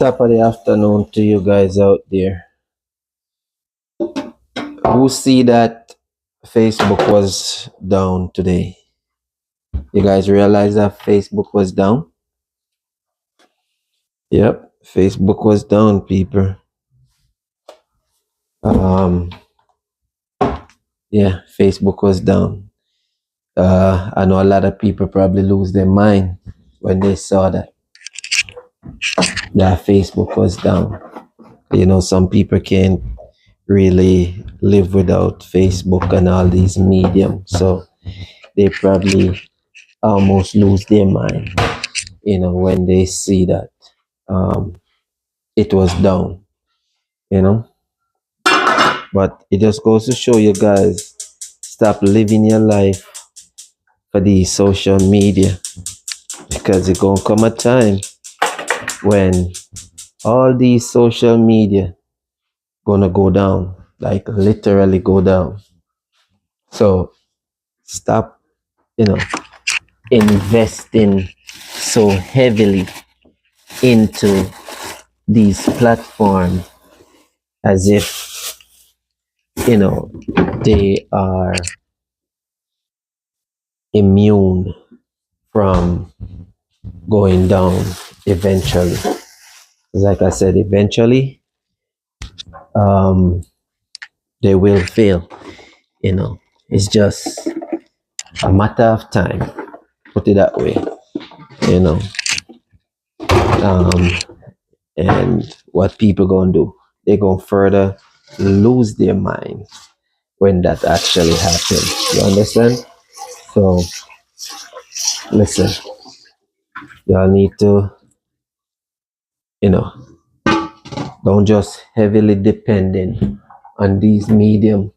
Top of the afternoon to you guys out there who see that Facebook was down today. You guys realize that Facebook was down? Yep, Facebook was down, people. Um, yeah, Facebook was down. I know a lot of people probably lose their mind when they saw that Facebook was down. You know, some people can't really live without Facebook and all these mediums, so they probably almost lose their mind, when they see that um, it was down, you know. But it just goes to show you guys, stop living your life for the social media, because it's gonna come a time when all these social media gonna go down, like literally go down. So stop, investing so heavily into these platforms as if they are immune from going down eventually. Like I said, eventually they will fail. It's just a matter of time, put it that way. you know um and what people gonna do, they gonna further lose their mind when that actually happens. You understand? So listen, y'all need to, you know don't just heavily depending on these medium,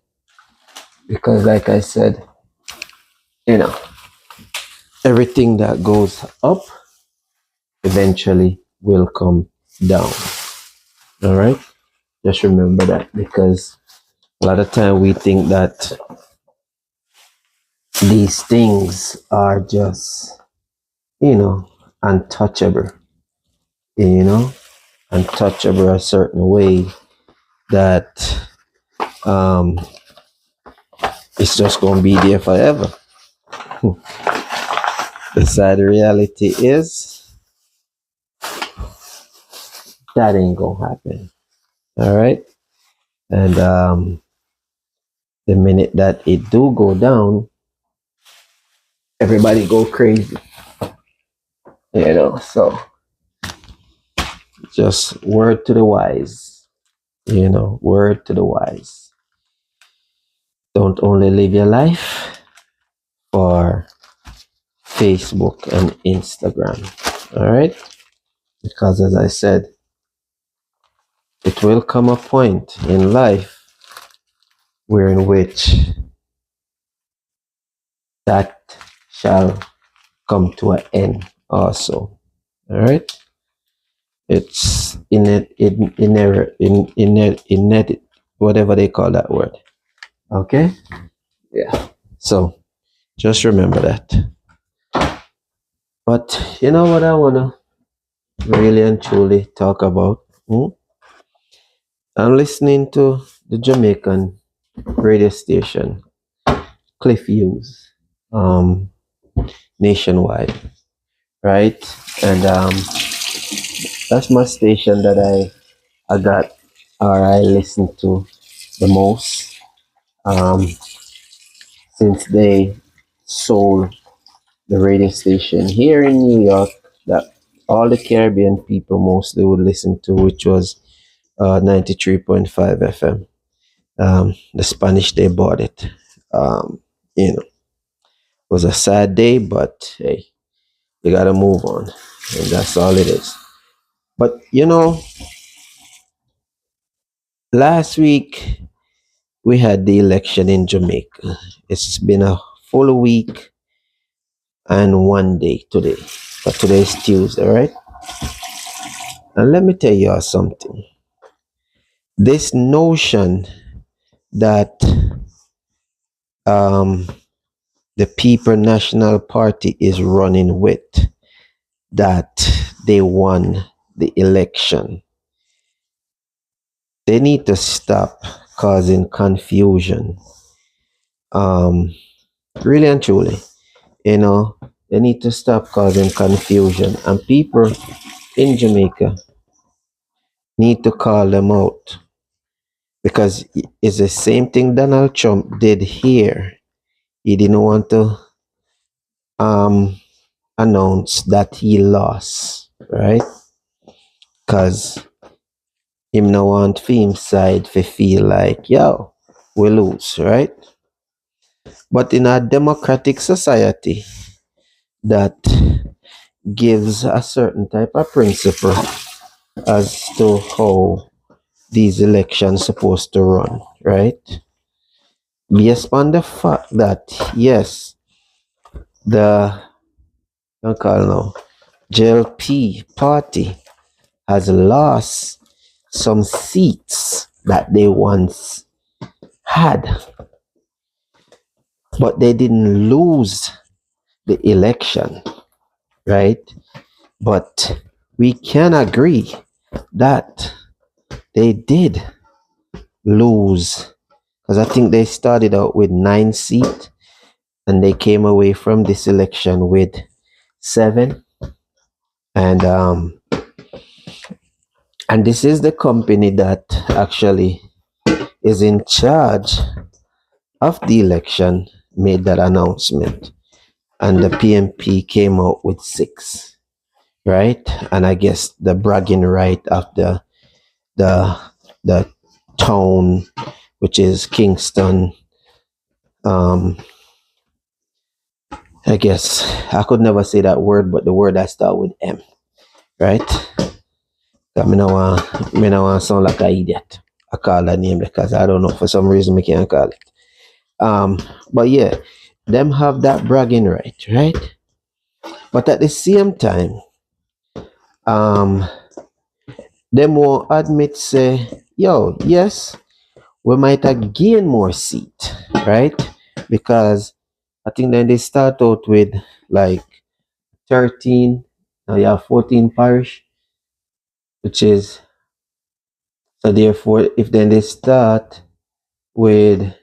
because like I said, you know everything that goes up eventually will come down. All right, just remember that, because a lot of time we think that these things are just, untouchable, you know untouchable a certain way, that um it's just gonna be there forever. The sad reality is that ain't gonna happen. All right. And the minute that it do go down, everybody go crazy. So just word to the wise. Word to the wise. Don't only live your life for Facebook and Instagram. All right. Because as I said, it will come a point in life where in which that shall come to an end also. All right. It's in whatever they call that word. Okay. Yeah. So just remember that. But you know what I wanna really and truly talk about? I'm listening to the Jamaican radio station, Cliff Hughes, nationwide, right? And that's my station that I got, or I listen to the most, since they sold the radio station here in New York that all the Caribbean people mostly would listen to, which was 93.5 FM. The Spanish, they bought it. It was a sad day, but hey, you gotta move on, and that's all it is. But last week we had the election in Jamaica. It's been a full week and one day today, but today is Tuesday, right? And let me tell you something. This notion that um, the People National Party is running with, that they won the election, they need to stop causing confusion. Um, really and truly, you know, they need to stop causing confusion, and people in Jamaica need to call them out because it's the same thing Donald Trump did here. He didn't want to um, announce that he lost, right? Because him no want for him side to feel like, yo, we lose, right? But in a democratic society that gives a certain type of principle as to how these elections supposed to run, right? Based on the fact that yes, the I call now JLP party has lost some seats that they once had, but they didn't lose the election, right? But we can agree that they did lose because I think they started out with 9 seats and they came away from this election with 7. And this is the company that actually is in charge of the election made that announcement, and the PMP came out with 6, right? And I guess the bragging right of the the town, which is Kingston. I guess I could never say that word, but the word that start with M, right? That me no want sound like an idiot. I call that name because I don't know for some reason I can't call it. But yeah, them have that bragging right, right? But at the same time, um, them won't admit say, yo, yes, we might have gained more seat, right? Because I think then they start out with like 13, now you have 14 parish, which is so therefore if then they start with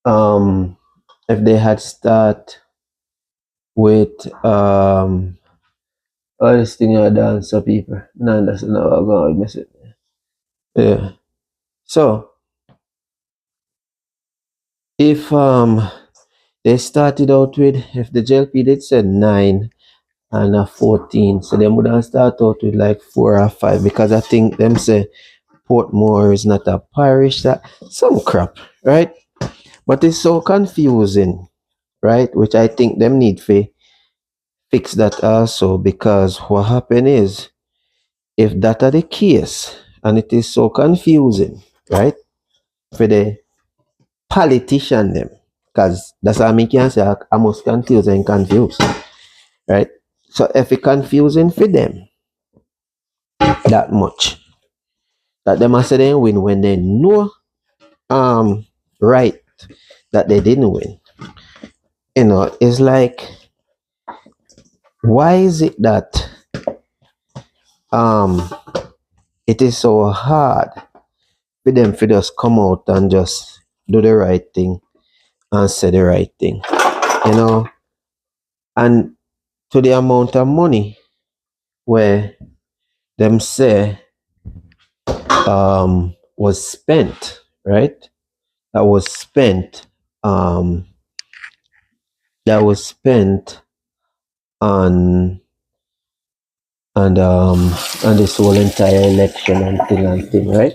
if they had start with all this thing I dance so people. No, that's not what I'm gonna miss it. Yeah. So if they started out with if the JLP did say 9 and a 14, so they would have start out with like 4 or 5 because I think them say Portmore is not a parish, that some crap, right? But it's so confusing, right? Which I think them need to fix that also, because what happened is if that are the case and it is so confusing, right? For the politician them, because that's how me can say I must confuse and confused, right? So if it confusing for them that much, that them must say they win when they know right that they didn't win. It's like, why is it that um it is so hard for them to just come out and just do the right thing and say the right thing, you know? And to the amount of money where them say was spent, right? That was spent um that was spent on on this whole entire election and thing, right?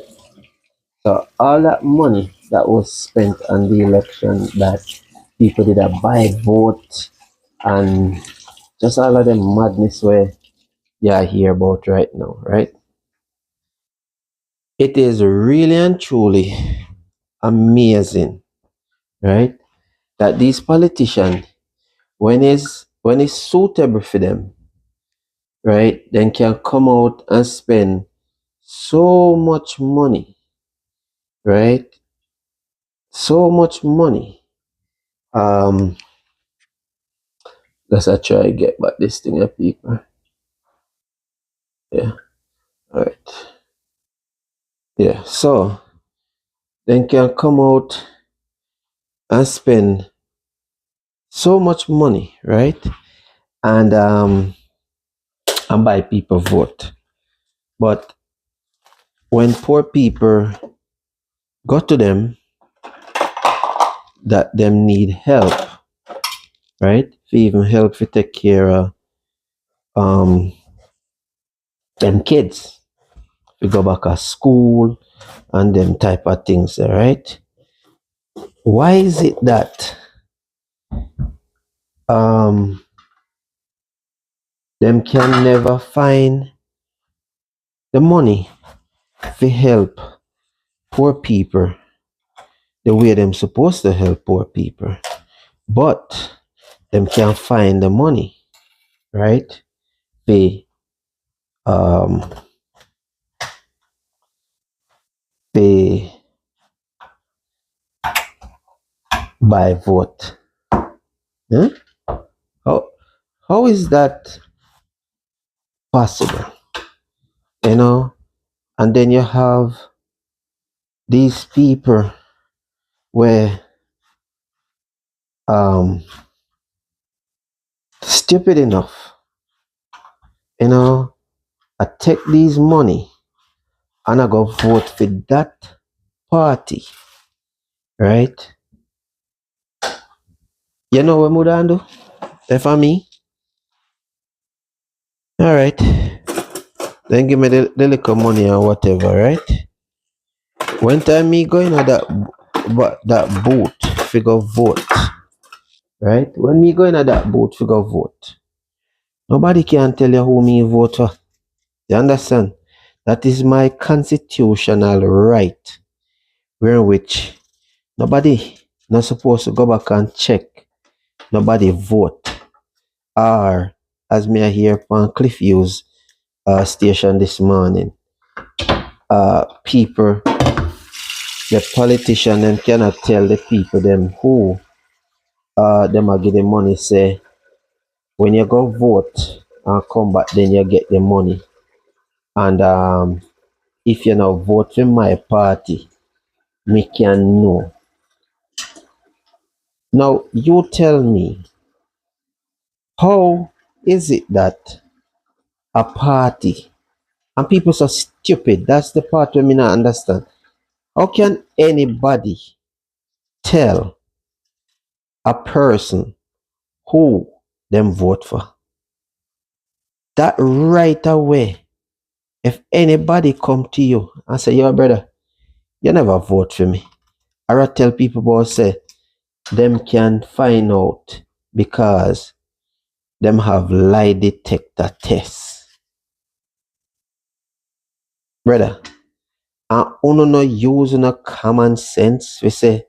So all that money that was spent on the election, that people did a buy vote and just all of them madness where you hear about right now, right? It is really and truly amazing, right? That these politicians, when it's suitable for them, right, then can come out and spend so much money, right? So much money. Let's try to get back this thing of people. Yeah. All right. Yeah. So then can come out and spend so much money, right? And buy people vote. But when poor people go to them that them need help, right? If even help to take care of um them kids. We go back to school and them type of things, right? Why is it that um them can never find the money to help poor people the way them supposed to help poor people, but them can't find the money, right? They um they buy vote. Huh? How how is that possible? You know, and then you have these people where um stupid enough, you know, I take these money and I go vote for that party, right? You know what I do? If for me, all right, then give me the little money or whatever, right? When time me going at that booth, figure vote, right? When me going at that booth, figure vote. Nobody can tell you who me vote for. You understand? That is my constitutional right, where which nobody not supposed to go back and check. Nobody vote. Or as me I hear on Cliffview's station this morning, people, the politician them cannot tell the people them who them are getting money. Say when you go vote and come back, then you get the money. And if you not vote for my party, me can know. Now you tell me, how is it that a party and people so stupid? That's the part we me not understand. How can anybody tell a person who them vote for? That right away, if anybody come to you and say, yo brother, you never vote for me. I tell people about say them can find out because them have lie detector tests. Brother, and uno no use no common sense. We say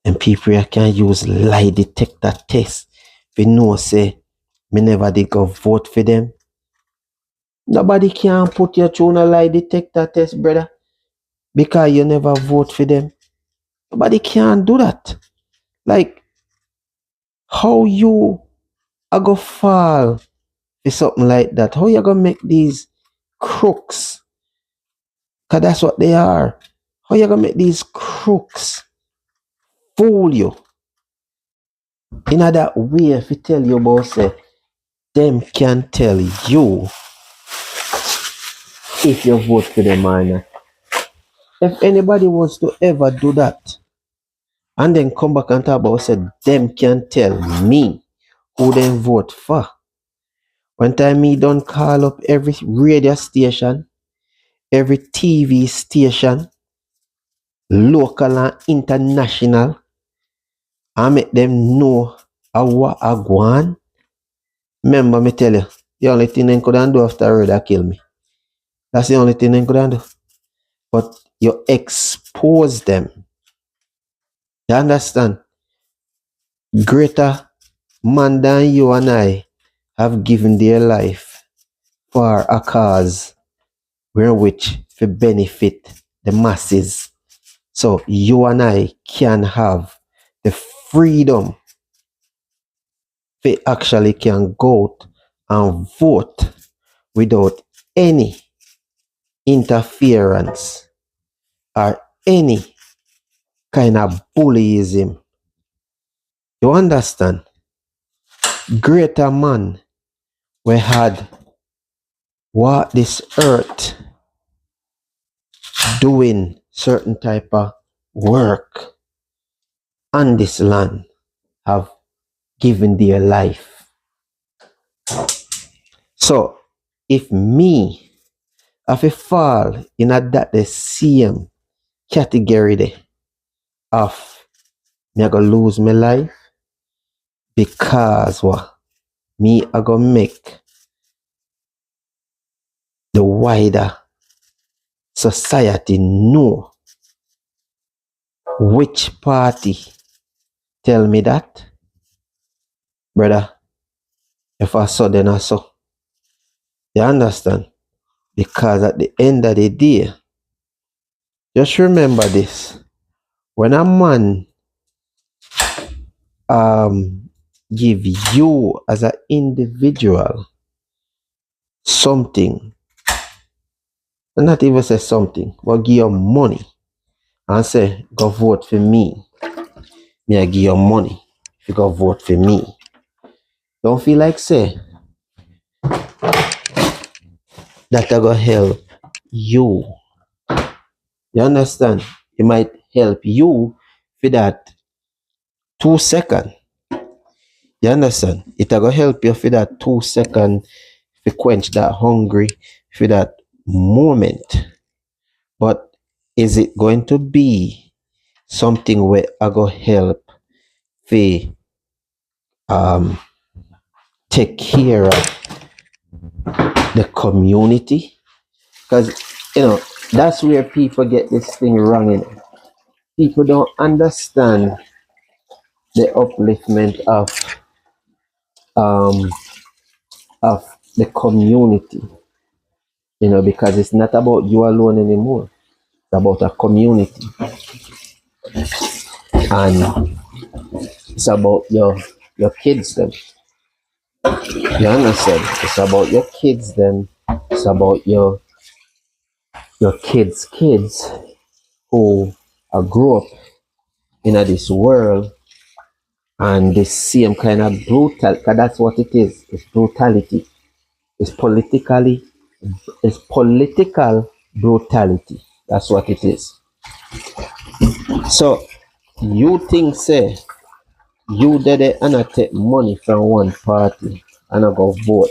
and people here can use lie detector test. We know say me never did go vote for them. Nobody can put you through a lie detector test, brother, because you never vote for them. Nobody can do that. Like how you are gonna fall for something like that? How you gonna make these crooks? Cause that's what they are. How you gonna make these crooks fool you in that way? If you tell you about say them can tell you if you vote for them or not. If anybody wants to ever do that and then come back and talk about say them can tell me who they vote for. One time me done call up every radio station, every TV station, local and international, and make them know what I go on. Remember me tell you, the only thing they couldn't do after Rhoda kill me. That's the only thing they couldn't do. But you expose them. You understand? Greater man than you and I have given their life for a cause where which to benefit the masses. So you and I can have the freedom to actually can go out and vote without any interference or any kind of bullyism. You understand? Greater man we had walk this earth doing certain type of work on this land have given their life. So if me have a fall in a that the same category there of me I go lose my life because what me I go make the wider society know which party tell me that, brother. If I saw then I saw. You understand? Because at the end of the day, just remember this. When a man give you as an individual something, not even say something, but give you money and say, go vote for me. Me I give you money if you go vote for me. Don't feel like say that I go help you. You understand? It might help you for that 2 seconds. You understand? It will help you for that 2 seconds to quench that hungry for that moment. But is it going to be something where I go help for take care of the community? Because that's where people get this thing wrong. People don't understand the upliftment of the community. Because it's not about you alone anymore. It's about a community. And it's about your kids then. You understand? It's about your kids then. It's about your kids' who are grow up in this world and the same kind of brutal, because that's what it is. It's brutality. It's political brutality. That's what it is. So you think say you did it and I take money from one party and I go vote.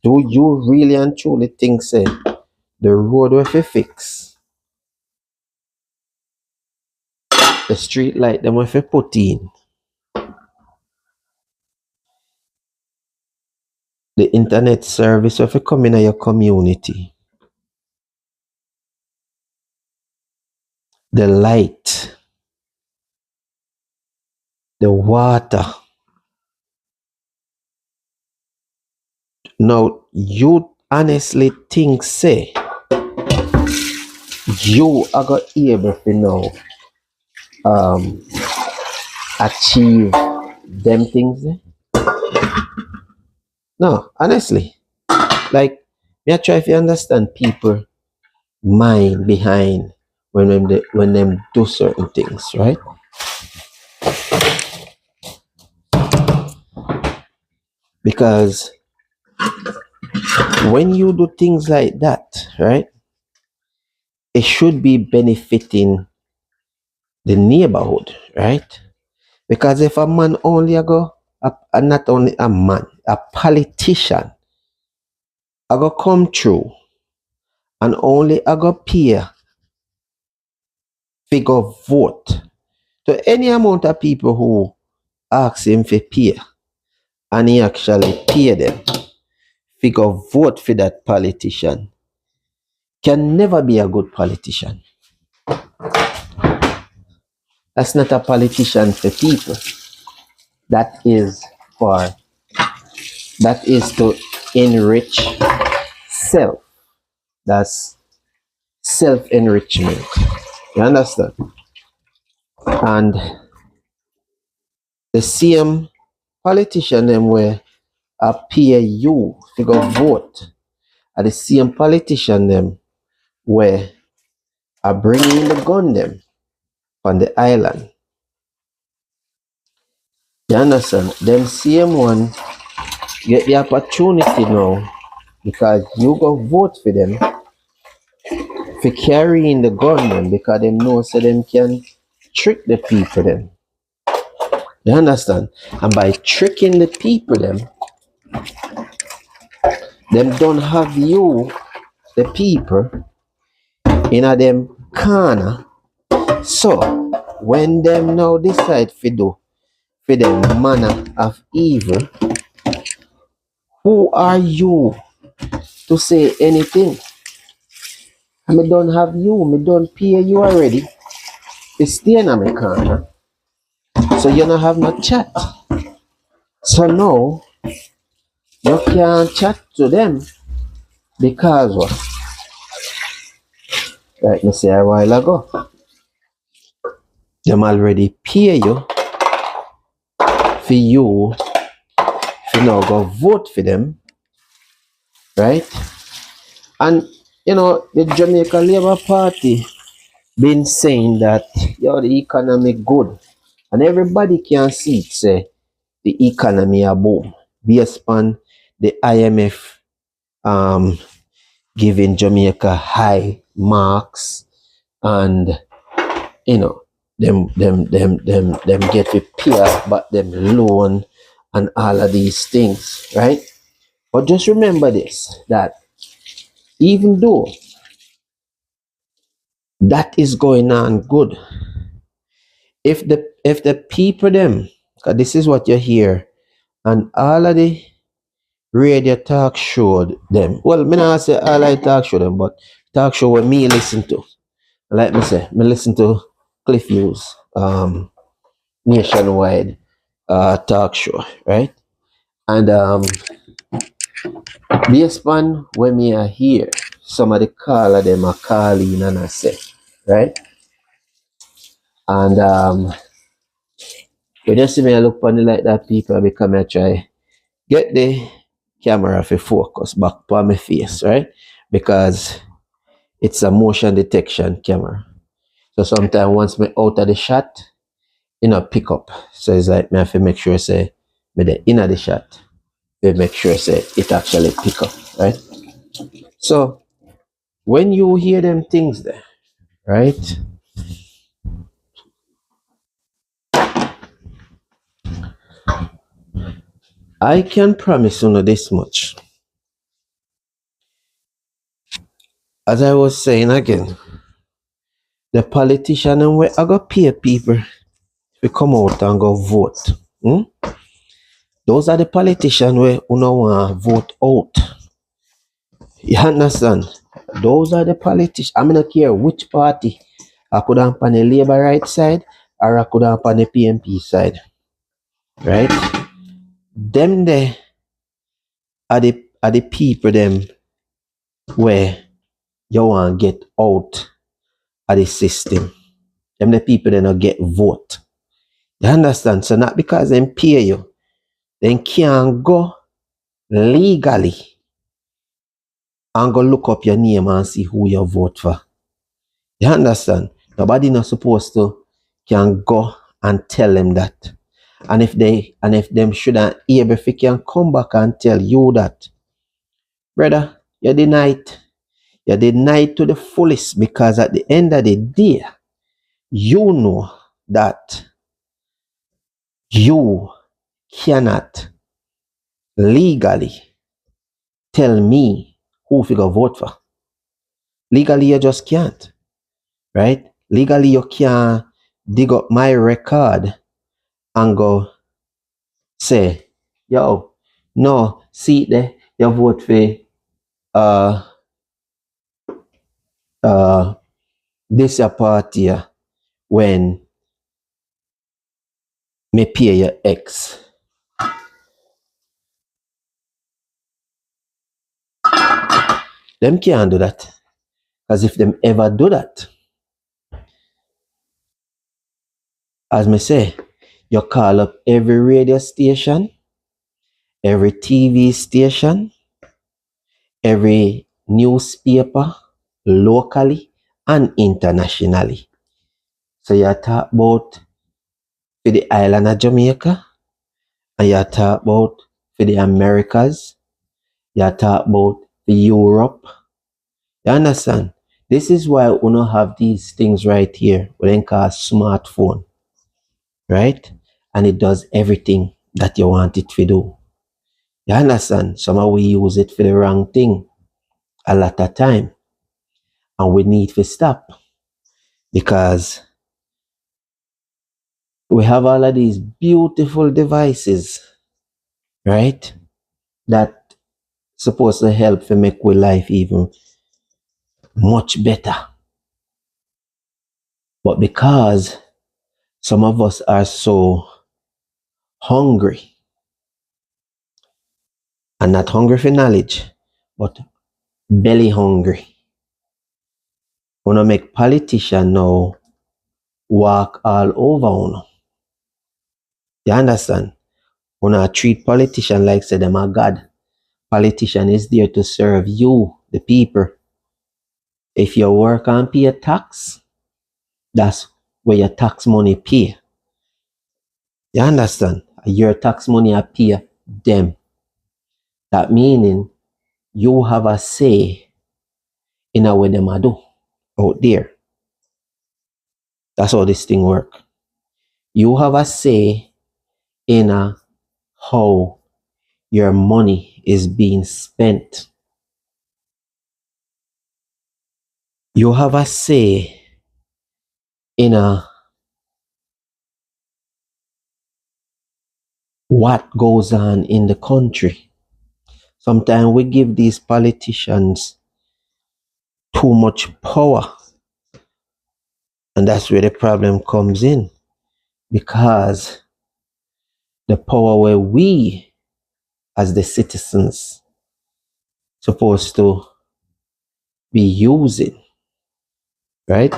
Do you really and truly think say the road will be fix? The street light them will be put in. The internet service will be come in your community. The light, the water. Now you honestly think say you are going to be able to now achieve them things? No, honestly. Like, me I try to understand people mind behind when them do certain things, right? Because when you do things like that, right, it should be benefiting the neighborhood, right? Because if a man only not only a man, a politician, I go come through and only I go pay figure vote to any amount of people who ask him for pay, and he actually pay them figure vote for that politician, can never be a good politician. That's not a politician for people. That is to enrich self. That's self-enrichment. You understand? And the same politician them where pay you to go vote at the same politician them where I bring in the gun them on the island. You understand? Them same one get the opportunity now because you go vote for them for carrying the gun them because them know so them can trick the people them. You understand? And by tricking the people them don't have you, the people, in a them corner. So when them now decide to do for them manner of evil, who are you to say anything? Me don't have you, me don't pay you already. You stay in my corner. So you don't have no chat. So now you can't chat to them because what? Like me say a while ago, them already pay you for you to now go vote for them, right? And you know the Jamaica Labour Party been saying that the economy good, and everybody can see it. Say the economy a boom based on the IMF giving Jamaica high marks, and you know them get repairs, but them loan and all of these things, right? But just remember this, that even though that is going on good, if the people them, 'cause this is what you hear, and all of the radio talk show them. Well, me not say all I talk show them, but talk show what me listen to. Like me say, me listen to Cliff News, nationwide talk show, right? And based on when me are here, some of the caller them are calling and I say, right? And when you see me I look on it like that, people become I try get the camera for focus back on my face, right? Because it's a motion detection camera. So sometimes once me out of the shot, pick up. So it's like me have to make sure say me the inner the shot. To make sure say it actually pick up, right? So when you hear them things there, right? I can promise you this much. As I was saying again, the politician and where I go pay people to come out and go vote. Those are the politicians where you don't want to vote out. You understand? Those are the politicians. I don't care which party. I could have on the Labour right side or I could have on the PMP side. Right? Them there are the people them where you want to get out of the system. Them the people that don't get vote. You understand? So not because they pay you, they can't go legally and go look up your name and see who you vote for. You understand? Nobody not supposed to can go and tell them that. And if them shouldn't able if they can come back and tell you that, brother, you deny it. You deny it to the fullest because at the end of the day, you know that you cannot legally tell me who to go vote for. Legally, you just can't, right? Legally, you can't dig up my record and go say, yo, no, see there, you vote for uh this your party when me pay your ex. Them can't do that. Because if them ever do that, as me say, you call up every radio station, every TV station, every newspaper, locally and internationally. So you talk about for the island of Jamaica, and you talk about for the Americas, you talk about for Europe. You understand? This is why we don't have these things right here, what they call smartphone, right? And it does everything that you want it to do. You understand? Some of we use it for the wrong thing a lot of time, and we need to stop because we have all of these beautiful devices, right? That supposed to help to make our life even much better. But because some of us are so hungry, and not hungry for knowledge, but belly hungry, wanna make politicians now walk all over you. You understand? Wanna treat politicians like say them are God. Politician is there to serve you, the people. If you work and pay a tax, that's where your tax money pay. You understand? Your tax money I pay them. That meaning you have a say in a way them a do out there. That's how this thing work. You have a say in a how your money is being spent. You have a say in a what goes on in the country. Sometimes we give these politicians too much power, and that's where the problem comes in, because the power where we as the citizens supposed to be using, right?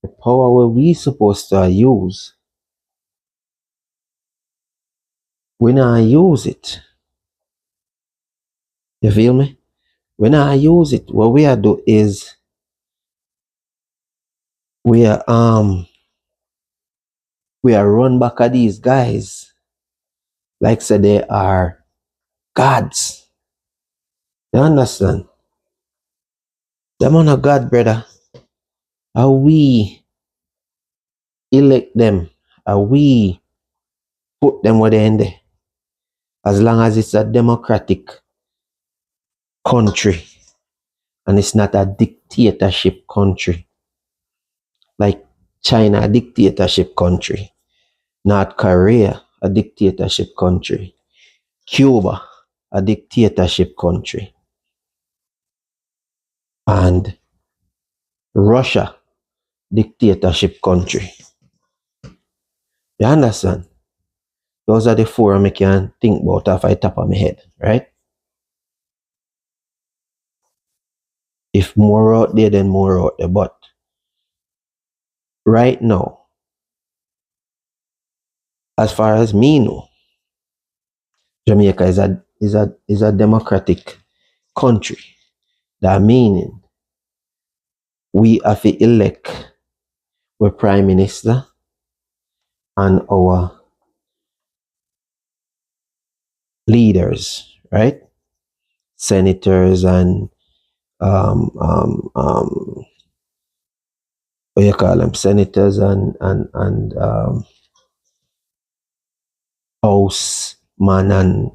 The power where we supposed to use, we not use it. You feel me? We not use it. What we are do is we are run back at these guys like say they are gods. You understand? Them on a God, brother. Are we elect them? Are we put them where they in there? As long as it's a democratic country and it's not a dictatorship country. Like China, a dictatorship country. North Korea, a dictatorship country. Cuba, a dictatorship country. And Russia, dictatorship country. You understand? Those are the four I can think about off the top of my head, right? If more out there, then more out there. But right now, as far as me know, Jamaica is a democratic country. That meaning we have to elect our prime minister and our leaders, right? Senators and what you call them? Senators and house man and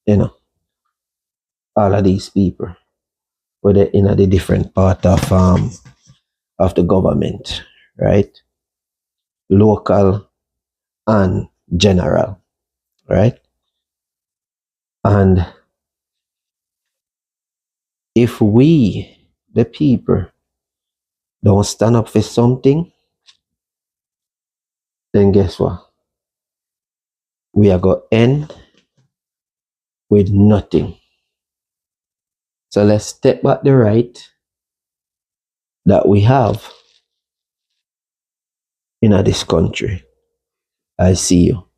you know all of these people, whether in the different part of the government, right? Local and general, right? And if we, the people, don't stand up for something, then guess what? We are going to end with nothing. So let's take back the right that we have in this country. I see you.